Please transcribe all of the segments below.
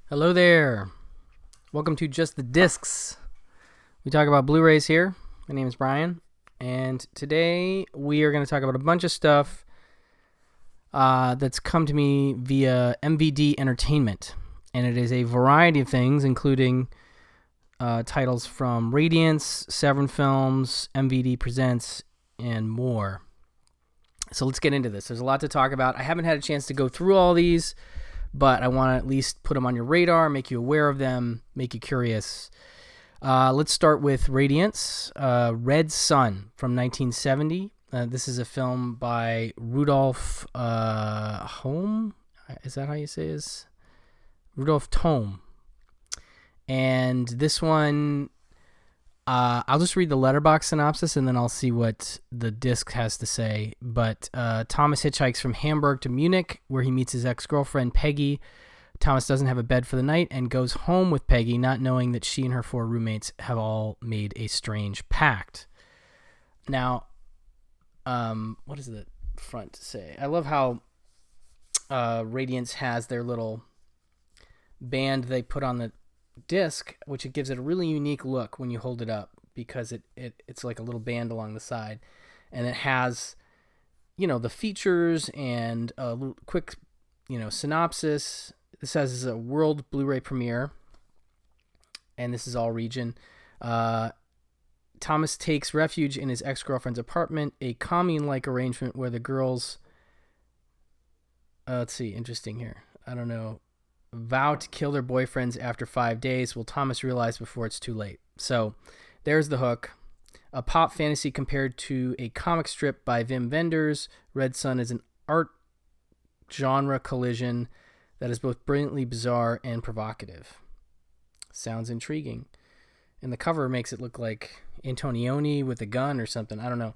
Hello there. Welcome to Just the Discs. We talk about Blu-rays here. My name is Brian, and today we are going to talk about a bunch of stuff that's come to me via MVD Entertainment, and it is a variety of things, including titles from Radiance, SEVERIN Films, MVD Presents, and more. So let's get into this. There's a lot to talk about. I haven't had a chance to go through all these, but I want to at least put them on your radar, make you aware of them, make you curious. Let's start with Radiance, Red Sun from 1970. This is a film by Rudolf Home. Is that how you say this? Rudolf Thome. And this one, I'll just read the letterbox synopsis and then I'll see what the disc has to say. But Thomas hitchhikes from Hamburg to Munich, where he meets his ex-girlfriend Peggy. Thomas doesn't have a bed for the night and goes home with Peggy, not knowing that she and her 4 roommates have all made a strange pact. Now, what does the front say? I love how Radiance has their little band they put on the disc, which it gives it a really unique look when you hold it up, because it's like a little band along the side, and it has, the features and a little quick, synopsis. This says a world Blu-ray premiere, and this is all region. Thomas takes refuge in his ex-girlfriend's apartment, a commune-like arrangement where the girls, let's see, interesting here. I don't know. Vow to kill their boyfriends after 5 days. Will Thomas realize before it's too late? So there's the hook. A pop fantasy compared to a comic strip by Wim Wenders. Red Sun is an art genre collision that is both brilliantly bizarre and provocative. Sounds intriguing. And the cover makes it look like Antonioni with a gun or something. I don't know.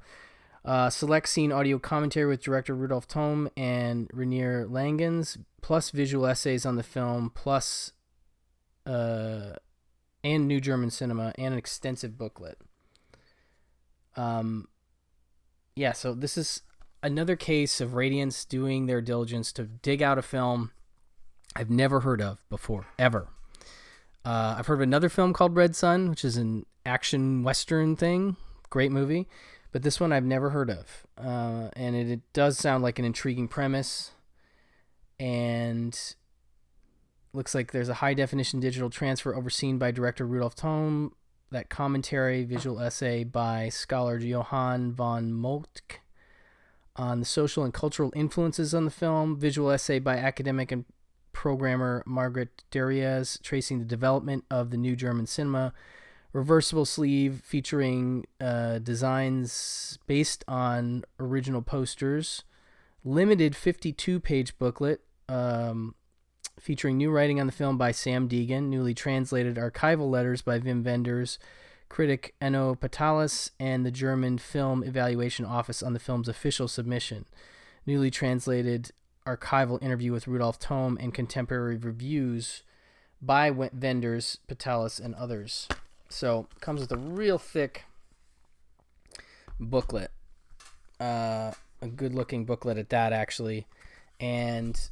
Select scene audio commentary with director Rudolf Thome and Rainier Langens, plus visual essays on the film, plus and new German cinema, and an extensive booklet. So this is another case of Radiance doing their diligence to dig out a film I've never heard of before, ever. I've heard of another film called Red Sun, which is an action western thing. Great movie. But this one I've never heard of. And it does sound like an intriguing premise. And looks like there's a high-definition digital transfer overseen by director Rudolf Thome. That commentary, visual essay by scholar Johann von Moltke on the social and cultural influences on the film. Visual essay by academic and programmer Margaret Deriez, tracing the development of the new German cinema. Reversible sleeve featuring designs based on original posters. Limited 52-page booklet featuring new writing on the film by Sam Deegan. Newly translated archival letters by Wim Wenders, critic Enno Patalis, and the German Film Evaluation Office on the film's official submission. Newly translated archival interview with Rudolf Thome and contemporary reviews by Wenders, Patalis, and others. So it comes with a real thick booklet, a good-looking booklet at that, actually, and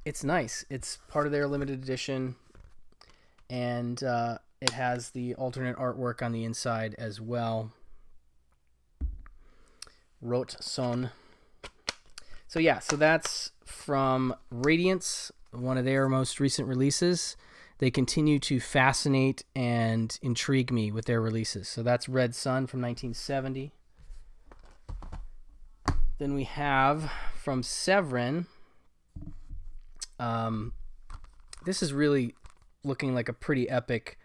it's nice. It's part of their limited edition, and it has the alternate artwork on the inside as well. Rot Son. So that's from Radiance, one of their most recent releases. They continue to fascinate and intrigue me with their releases. So that's Red Sun from 1970. Then we have from SEVERIN. This is really looking like a pretty epic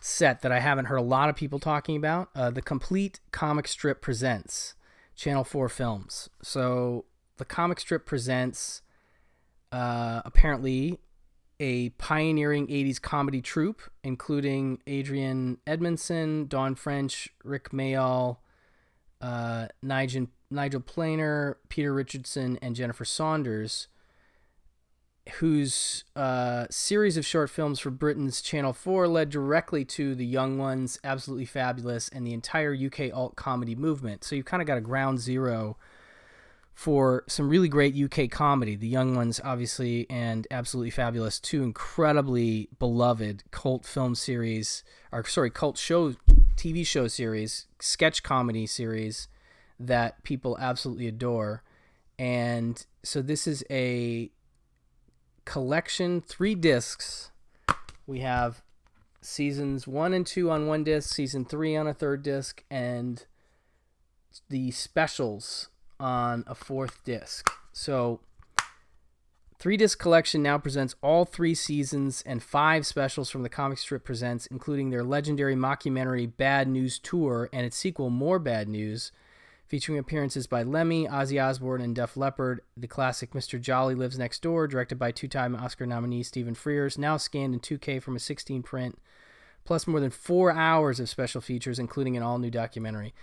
set that I haven't heard a lot of people talking about. The Complete Comic Strip Presents, Channel 4 Films. So the comic strip presents apparently a pioneering 80s comedy troupe, including Adrian Edmondson, Dawn French, Rick Mayall, Nigel Planer, Peter Richardson, and Jennifer Saunders, whose series of short films for Britain's Channel 4 led directly to The Young Ones, Absolutely Fabulous, and the entire UK alt comedy movement. So you've kind of got a ground zero for some really great UK comedy. The Young Ones, obviously, and Absolutely Fabulous, two incredibly beloved cult film series, cult show, TV show series, sketch comedy series that people absolutely adore. And so this is a collection, 3 discs. We have seasons 1 and 2 on 1 disc, season 3 on a 3rd disc, and the specials on a 4th disc. So 3-disc collection now presents all 3 seasons and 5 specials from the comic strip presents, including their legendary mockumentary Bad News Tour and its sequel More Bad News, featuring appearances by Lemmy, Ozzy Osbourne, and Def Leppard. The classic Mr. Jolly Lives Next Door, directed by 2-time Oscar nominee Stephen Frears, now scanned in 2K from a 16 print, plus more than 4 hours of special features, including an all-new documentary.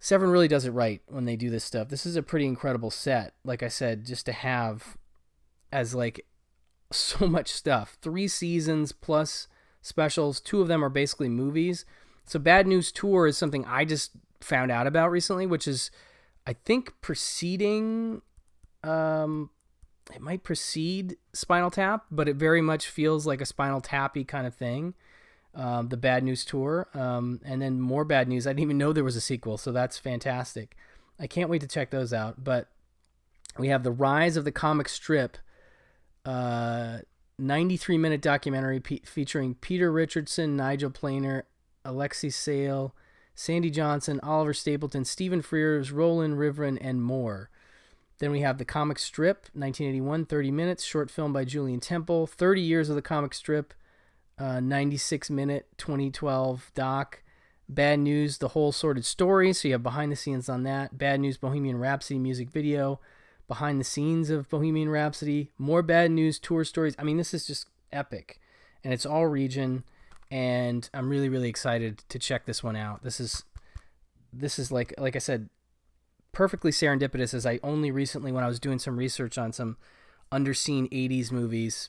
Severin really does it right when they do this stuff. This is a pretty incredible set, like I said, just to have as like so much stuff. 3 seasons plus specials. 2 of them are basically movies. So Bad News Tour is something I just found out about recently, which is, I think, preceding, it might precede Spinal Tap, but it very much feels like a Spinal Tap-y kind of thing. The Bad News Tour, and then More Bad News. I didn't even know there was a sequel, so that's fantastic. I can't wait to check those out. But we have The Rise of the Comic Strip, 93-minute documentary featuring Peter Richardson, Nigel Planer, Alexi Sale, Sandy Johnson, Oliver Stapleton, Stephen Frears, Roland Rivrin, and more. Then we have The Comic Strip, 1981, 30 minutes, short film by Julian Temple, 30 years of the comic strip, 96-minute 2012 doc. Bad News, The Whole Sordid Story, so you have behind the scenes on that. Bad News, Bohemian Rhapsody music video, behind the scenes of Bohemian Rhapsody. More Bad News tour stories. I mean, this is just epic, and it's all region, and I'm really, really excited to check this one out. This is like I said, perfectly serendipitous, as I only recently, when I was doing some research on some underseen 80s movies,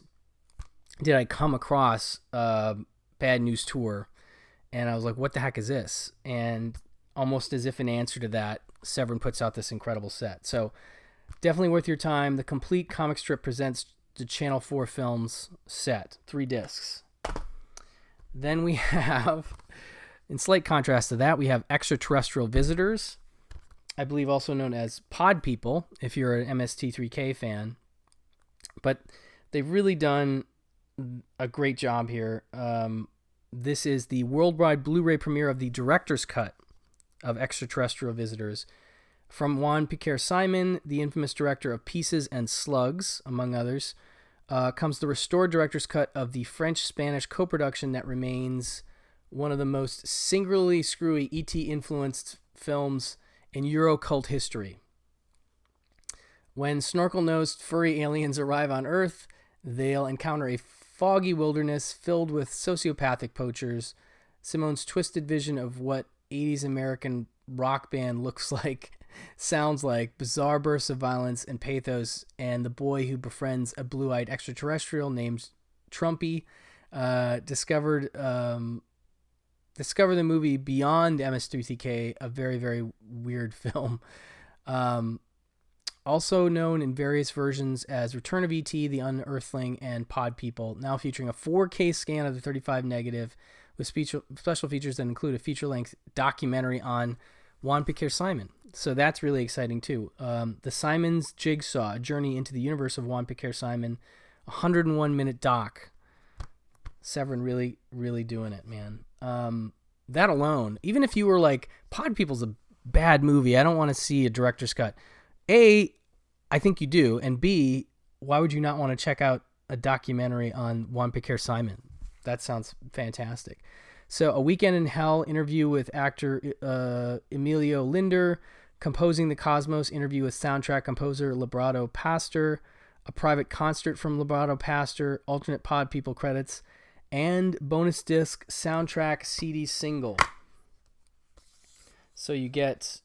did I come across Bad News Tour, and I was like, what the heck is this? And almost as if in answer to that, Severin puts out this incredible set. So definitely worth your time. The Complete Comic Strip presents the Channel 4 Films set, 3 discs. Then we have, in slight contrast to that, we have Extraterrestrial Visitors, I believe also known as Pod People, if you're an MST3K fan. But they've really done a great job here. This is the worldwide Blu-ray premiere of the director's cut of Extraterrestrial Visitors. From Juan Piquer-Simon, the infamous director of Pieces and Slugs, among others, comes the restored director's cut of the French-Spanish co-production that remains one of the most singularly screwy ET-influenced films in Euro cult history. When snorkel-nosed furry aliens arrive on Earth, they'll encounter a foggy wilderness filled with sociopathic poachers. Simone's twisted vision of what 80s American rock band looks like, sounds like, bizarre bursts of violence and pathos, and the boy who befriends a blue-eyed extraterrestrial named Trumpy discover the movie beyond MS-3K, a very, very weird film. Also known in various versions as Return of E.T., The Unearthling, and Pod People, now featuring a 4K scan of the 35 negative with special features that include a feature-length documentary on Juan Piquer-Simon. So that's really exciting too. The Simon's Jigsaw, a journey into the universe of Juan Piquer-Simon, 101-minute doc. Severin really, really doing it, man. That alone, even if you were like, Pod People's a bad movie, I don't want to see a director's cut. A, I think you do, and B, why would you not want to check out a documentary on Juan Piquer-Simon? That sounds fantastic. So, A Weekend in Hell, interview with actor Emilio Linder, Composing the Cosmos, interview with soundtrack composer Librado Pastor, a private concert from Librado Pastor, alternate Pod People credits, and bonus disc soundtrack CD single. So you get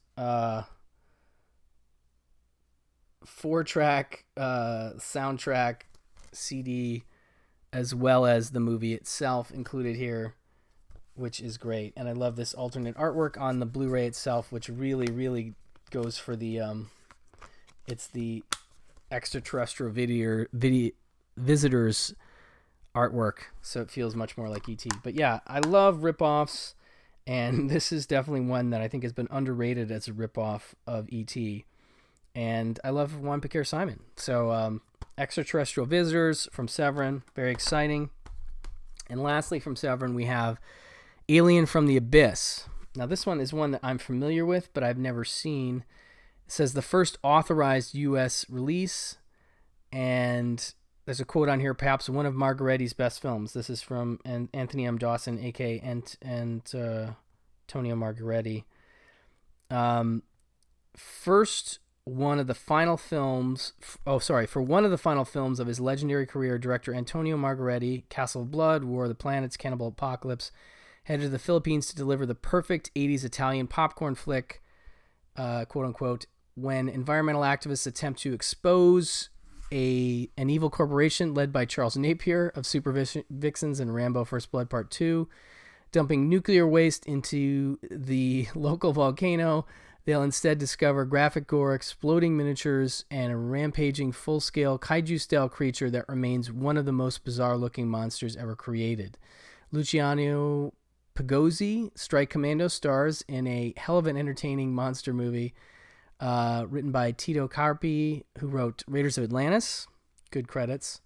4-track soundtrack CD as well as the movie itself included here, which is great. And I love this alternate artwork on the Blu-ray itself, which really, really goes for the It's the extraterrestrial video visitors artwork, so it feels much more like ET. But yeah, I love ripoffs, and this is definitely one that I think has been underrated as a ripoff of ET. And I love Juan Piquer Simon. So extraterrestrial visitors from Severin, very exciting. And lastly, from Severin, we have Alien from the Abyss. Now, this one is one that I'm familiar with, but I've never seen. It says the first authorized U.S. release, and there's a quote on here, perhaps one of Margaretti's best films. This is from Anthony M. Dawson, a.k.a. Antonio Margaretti. For one of the final films of his legendary career, director Antonio Margaretti, Castle of Blood, War of the Planets, Cannibal Apocalypse, headed to the Philippines to deliver the perfect 80s Italian popcorn flick, quote-unquote, when environmental activists attempt to expose an evil corporation led by Charles Napier of Super Vixens and Rambo First Blood Part 2, dumping nuclear waste into the local volcano. They'll instead discover graphic gore, exploding miniatures, and a rampaging full-scale kaiju-style creature that remains one of the most bizarre-looking monsters ever created. Luciano Pigozzi, Strike Commando, stars in a hell of an entertaining monster movie written by Tito Carpi, who wrote Raiders of Atlantis. Good credits.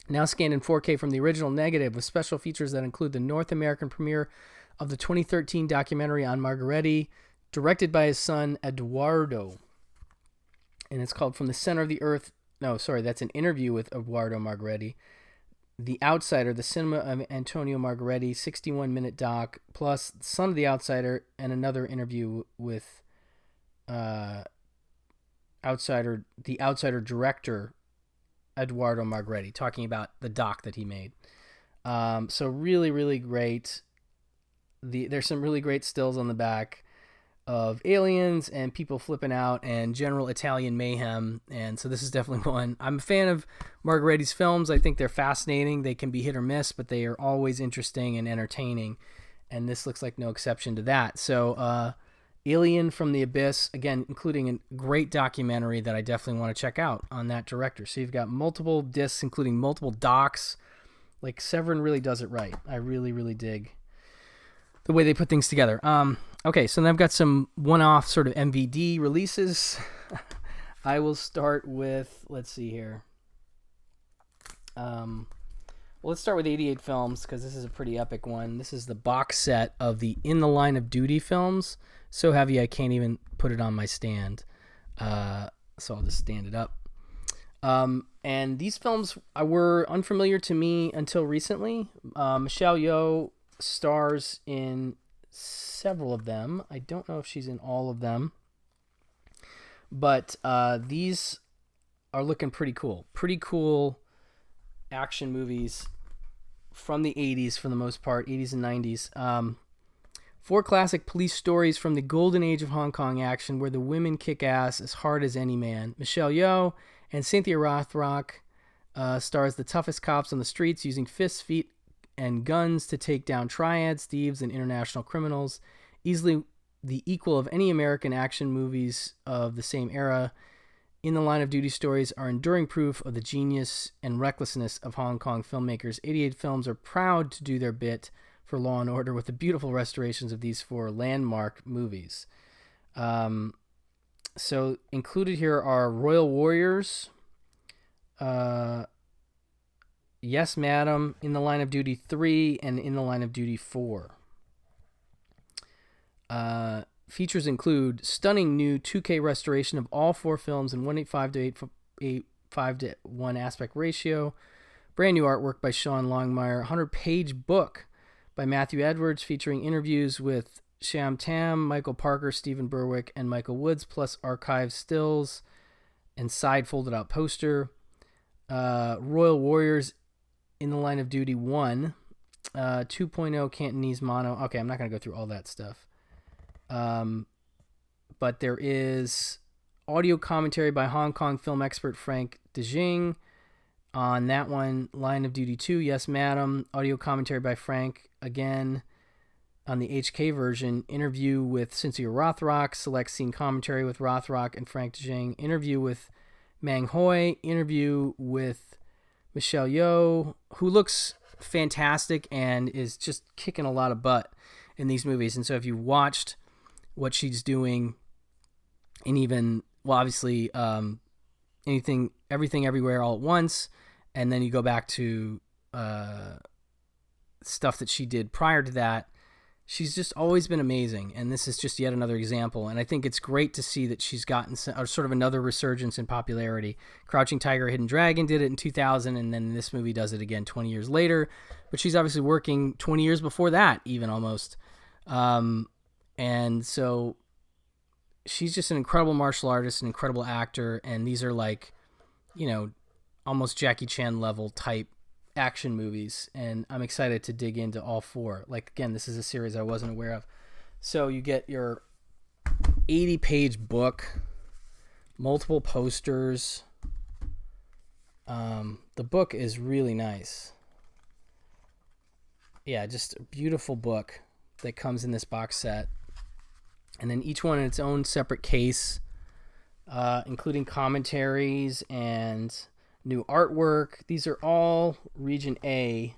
Now scanned in 4K from the original negative with special features that include the North American premiere of the 2013 documentary on Margaretti, directed by his son Eduardo. And it's called From the Center of the Earth. No, sorry, that's an interview with Eduardo Margaretti. The Outsider, the cinema of Antonio Margaretti, 61-minute doc, plus Son of the Outsider, and another interview with the Outsider director, Eduardo Margaretti, talking about the doc that he made. So really, really great. There's some really great stills on the back of aliens and people flipping out and general Italian mayhem. And so this is definitely one. I'm a fan of Margaretti's films. I think they're fascinating. They can be hit or miss, but they are always interesting and entertaining. And this looks like no exception to that. So Alien from the Abyss, again, including a great documentary that I definitely want to check out on that director. So you've got multiple discs, including multiple docs. Like, Severin really does it right. I really, really dig the way they put things together. Okay, so then I've got some one-off sort of MVD releases. I will start with, let's see here. Well, let's start with 88 Films, because this is a pretty epic one. This is the box set of the In the Line of Duty films. So heavy I can't even put it on my stand. So I'll just stand it up. And these films were unfamiliar to me until recently. Michelle Yeoh stars in several of them. I don't know if she's in all of them, but these are looking pretty cool. Pretty cool action movies from the 80s for the most part, 80s and 90s. 4 classic police stories from the golden age of Hong Kong action where the women kick ass as hard as any man. Michelle Yeoh and Cynthia Rothrock stars the toughest cops on the streets using fists, feet, and guns to take down triads, thieves, and international criminals. Easily the equal of any American action movies of the same era. In the Line of Duty stories are enduring proof of the genius and recklessness of Hong Kong filmmakers. 88 Films are proud to do their bit for Law and Order with the beautiful restorations of these 4 landmark movies. So included here are Royal Warriors, Yes, Madam, In the Line of Duty 3, and In the Line of Duty 4. Features include stunning new 2K restoration of all 4 films in 1:85 to 8:5 to 1 aspect ratio, brand new artwork by Sean Longmire, 100-page book by Matthew Edwards featuring interviews with Sham Tam, Michael Parker, Stephen Berwick, and Michael Woods, plus archive stills and side folded-out poster. Royal Warriors In the Line of Duty 1, 2.0 Cantonese mono. Okay, I'm not going to go through all that stuff. But there is audio commentary by Hong Kong film expert Frank DeJing on that one. Line of Duty 2, Yes, Madam. Audio commentary by Frank again. on the HK version, interview with Cynthia Rothrock, select scene commentary with Rothrock and Frank DeJong, interview with Mang Hoi, interview with Michelle Yeoh, who looks fantastic and is just kicking a lot of butt in these movies. And so if you watched what she's doing in even, well, obviously, Everything, Everywhere, All at Once, and then you go back to stuff that she did prior to that, she's just always been amazing, and this is just yet another example. And I think it's great to see that she's gotten sort of another resurgence in popularity. Crouching Tiger, Hidden Dragon did it in 2000, and then this movie does it again 20 years later. But she's obviously working 20 years before that, even almost. And so she's just an incredible martial artist, an incredible actor, and these are like, you know, almost Jackie Chan level type action movies, and I'm excited to dig into all four. Like, again, this is a series I wasn't aware of. So you get your 80-page book, multiple posters. The book is really nice. Yeah, just a beautiful book that comes in this box set. And then each one in its own separate case, including commentaries and new artwork. These are all Region A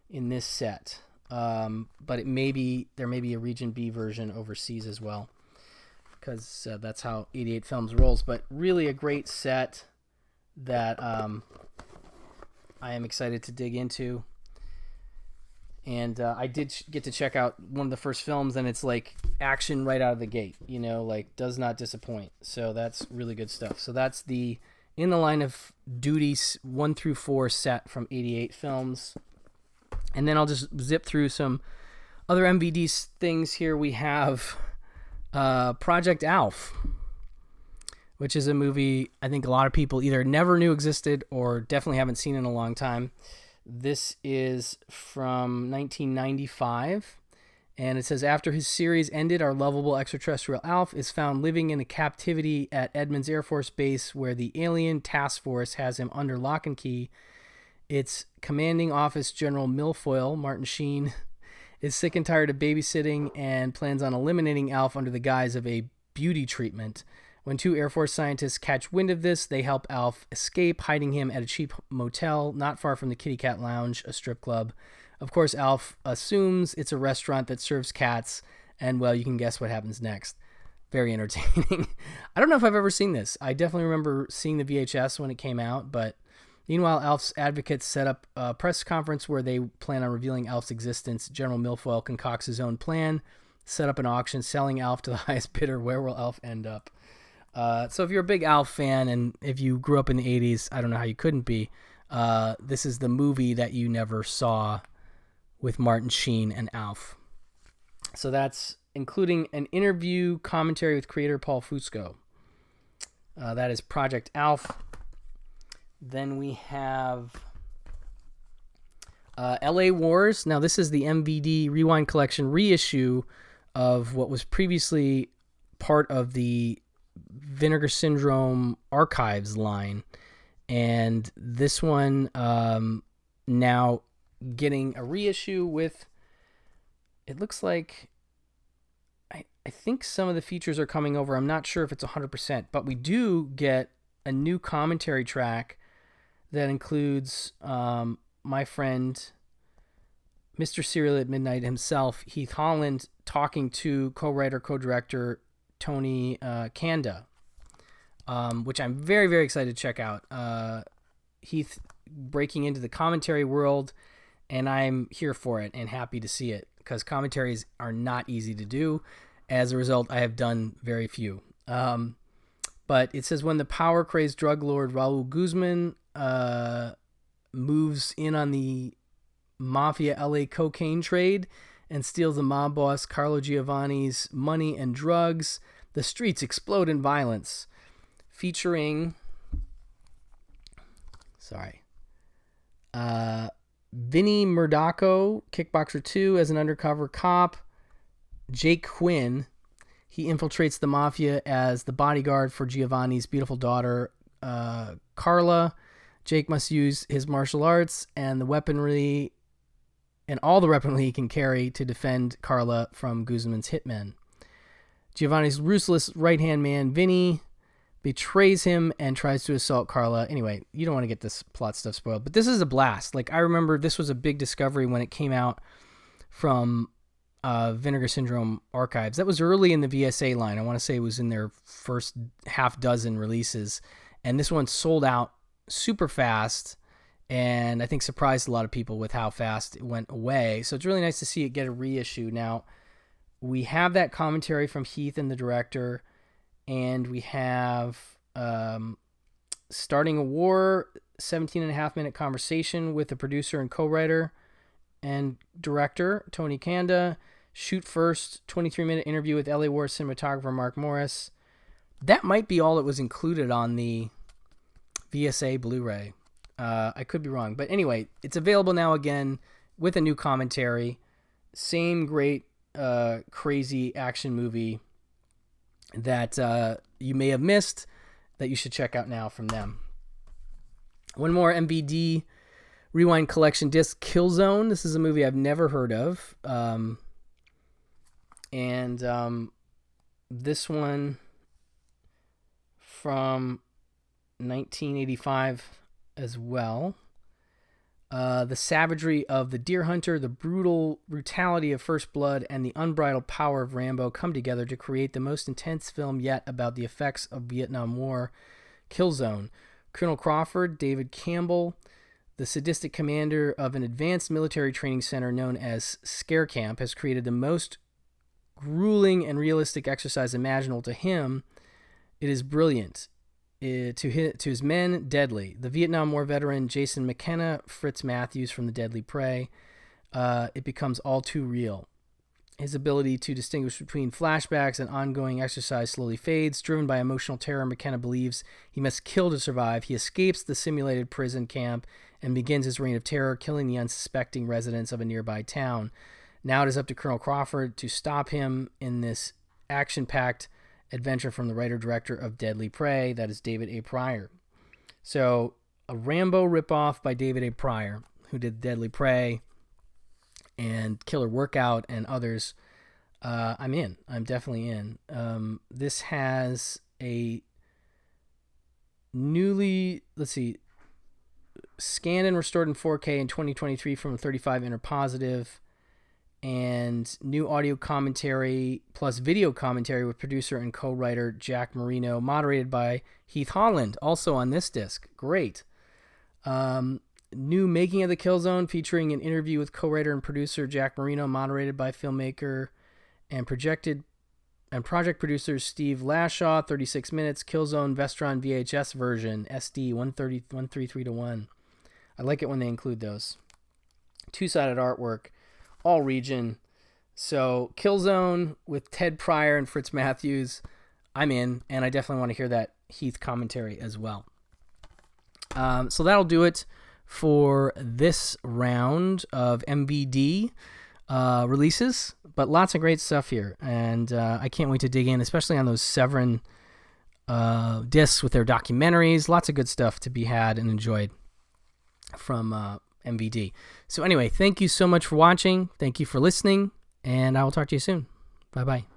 in this set, but there may be a Region B version overseas as well, because that's how 88 Films rolls. But really a great set that I am excited to dig into. And I did get to check out one of the first films, and it's like action right out of the gate, you know, like does not disappoint. So that's really good stuff. So that's the In the Line of Duty 1 through 4 set from 88 Films. And then I'll just zip through some other MVD things here. We have Project Alf, which is a movie I think a lot of people either never knew existed or definitely haven't seen in a long time. This is from 1995, and it says, after his series ended, our lovable extraterrestrial Alf is found living in a captivity at Edmonds Air Force Base, where the alien task force has him under lock and key. Its commanding office General Milfoil, Martin Sheen, is sick and tired of babysitting and plans on eliminating Alf under the guise of a beauty treatment. When two Air Force scientists catch wind of this, they help Alf escape, hiding him at a cheap motel not far from the Kitty Cat Lounge, a strip club. Of course, Alf assumes it's a restaurant that serves cats, and, well, you can guess what happens next. Very entertaining. I don't know if I've ever seen this. I definitely remember seeing the VHS when it came out, but meanwhile, Alf's advocates set up a press conference where they plan on revealing Alf's existence. General Milfoil concocts his own plan, set up an auction, selling Alf to the highest bidder. Where will Alf end up? So if you're a big Alf fan, and if you grew up in the 80s, I don't know how you couldn't be. This is the movie that you never saw with Martin Sheen and Alf. So that's including an interview commentary with creator Paul Fusco. That is Project Alf. Then we have LA Wars. Now, this is the MVD Rewind Collection reissue of what was previously part of the Vinegar Syndrome Archives line, and this one now getting a reissue with, it looks like, I think some of the features are coming over. I'm not sure if it's 100%, but we do get a new commentary track that includes my friend Mr. Serial at Midnight himself, Heath Holland, talking to co-writer, co-director Tony Kanda, which I'm very, very excited to check out. Heath breaking into the commentary world, and I'm here for it and happy to see it, because commentaries are not easy to do. As a result, I have done very few. But it says, when the power-crazed drug lord Raul Guzman moves in on the mafia LA cocaine trade and steals the mob boss Carlo Giovanni's money and drugs, the streets explode in violence. Featuring, Vinny Murdaco, Kickboxer 2, as an undercover cop. Jake Quinn, he infiltrates the mafia as the bodyguard for Giovanni's beautiful daughter, Carla. Jake must use his martial arts and the weaponry and all the weaponry he can carry to defend Carla from Guzman's hitmen. Giovanni's ruthless right-hand man, Vinny, betrays him and tries to assault Carla. Anyway, you don't want to get this plot stuff spoiled, but this is a blast. Like, I remember this was a big discovery when it came out from Vinegar Syndrome Archives. That was early in the VSA line. I want to say it was in their first half dozen releases. And this one sold out super fast, and I think surprised a lot of people with how fast it went away. So it's really nice to see it get a reissue. Now, we have that commentary from Heath and the director, and we have Starting a War, 17.5-minute conversation with the producer and co-writer and director, Tony Kanda. Shoot First, 23-minute interview with LA War cinematographer Mark Morris. That might be all that was included on the VSA Blu-ray. I could be wrong. But anyway, it's available now again with a new commentary. Same great, crazy action movie that you may have missed that you should check out now from them. One more MVD Rewind Collection disc, Killzone. This is a movie I've never heard of. This one from 1985 as well. The savagery of the deer hunter, the brutality of First Blood, and the unbridled power of Rambo come together to create the most intense film yet about the effects of Vietnam War. Killzone. Colonel Crawford, David Campbell, the sadistic commander of an advanced military training center known as Scare Camp, has created the most grueling and realistic exercise imaginable. To him, it is brilliant. To his men, deadly. The Vietnam War veteran Jason McKenna, Fritz Matthews from The Deadly Prey, it becomes all too real. His ability to distinguish between flashbacks and ongoing exercise slowly fades. Driven by emotional terror, McKenna believes he must kill to survive. He escapes the simulated prison camp and begins his reign of terror, killing the unsuspecting residents of a nearby town. Now it is up to Colonel Crawford to stop him in this action-packed adventure from the writer-director of Deadly Prey, that is David A. Pryor. So, a Rambo ripoff by David A. Pryor, who did Deadly Prey and Killer Workout and others. I'm in. I'm definitely in. This has a scanned and restored in 4K in 2023 from a 35 interpositive, and new audio commentary plus video commentary with producer and co-writer Jack Marino, moderated by Heath Holland, also on this disc. Great. New making of the Killzone, featuring an interview with co-writer and producer Jack Marino, moderated by filmmaker and project producer Steve Lashaw. 36 minutes. Killzone Vestron VHS version, SD 133:1. I like it when they include those. Two-sided artwork. All region. So Killzone with Ted Pryor and Fritz Matthews, I'm in, and I definitely want to hear that Heath commentary as well. So that'll do it for this round of MVD releases, but lots of great stuff here, and I can't wait to dig in, especially on those Severin discs with their documentaries. Lots of good stuff to be had and enjoyed from MVD. So anyway, thank you so much for watching. Thank you for listening, and I will talk to you soon. Bye-bye.